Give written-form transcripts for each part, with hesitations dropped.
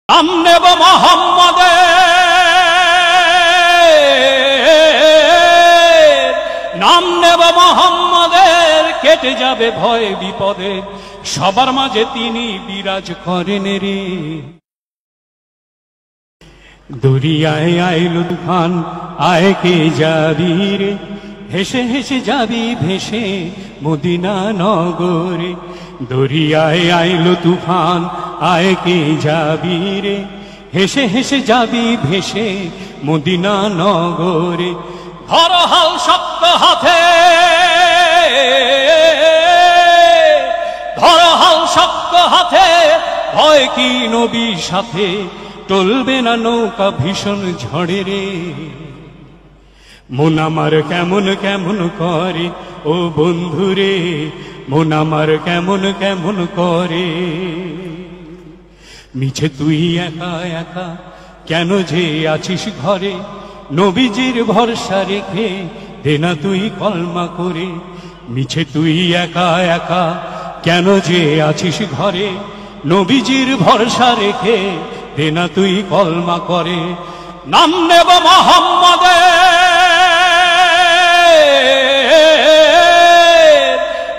নাম নেব মোহাম্মদের, নাম নেব মোহাম্মদের, কেটে যাবে ভয় বিপদে, সবার মাঝে তিনি বিরাজ করেন রে। দরিয়ায় আইল তুফান, আয় কে যাবি রে, হেসে হেসে যাবি ভেসে মদিনা নগরে। দরিয়ায় আইল তুফান, আয় কে যাবি রে, হেসে হেসে যাবি ভেসে মদিনা নগরে। ধর হাল শক্ত হাতে, ধর হাল শক্ত হাতে, ভয় কি নবীর সাথে, টলবে না নৌকা ভীষণ ঝড়ে রে। মন আমার কেমন কেমন করে ও বন্ধুরে, মন আমার কেমন কেমন করে। মিছে তুই একা একা কেন যে আছিস ঘরে, নবীজির ভরসা রেখে দে না তুই কলমা করে। মিছে তুই একা একা কেন যে আছিস ঘরে, নবীজির ভরসা রেখে দে না তুই কলমা করে। নাম নেব মোহাম্মদের,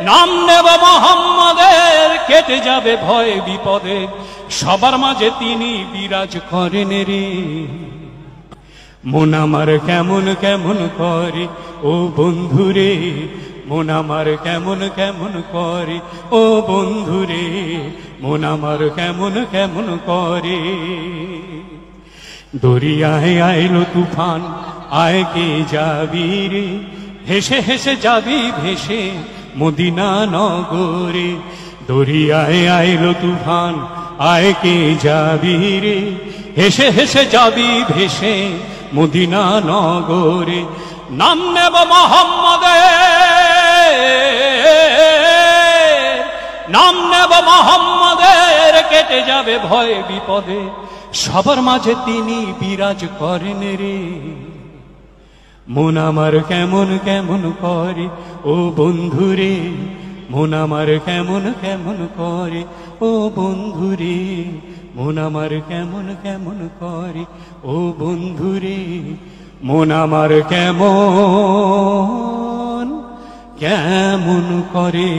নাম নেব মোহাম্মদের, কেটে যাবে ভয় বিপদে, সবার মাঝে তিনি বিরাজ করেন রে। মন আমার কেমন কেমন করে ও বন্ধুরে, মন আমার কেমন কেমন করে ও বন্ধুরে, মন আমার কেমন কেমন করে। দরিয়ায় আইলো তুফান, আয় কে যাবি রে, হেসে হেসে যাবি ভেসে মদিনা নগরে। দরিয়ায় আইলো তুফান, আয় কে যাবি রে, হেসে হেসে যাবি ভেসে মদিনা নগরে। নাম নেব মোহাম্মদের, নাম নেব মোহাম্মদের, কেটে যাবে ভয় বিপদে, সবার মাঝে তিনি বিরাজ করেন রে। মন আমার কেমন কেমন করে ও বন্ধুরে, মন আমার কেমন কেমন করে ও বন্ধুরে, মন আমার কেমন কেমন করে ও বন্ধুরে, মন আমার কেমন কেমন করে।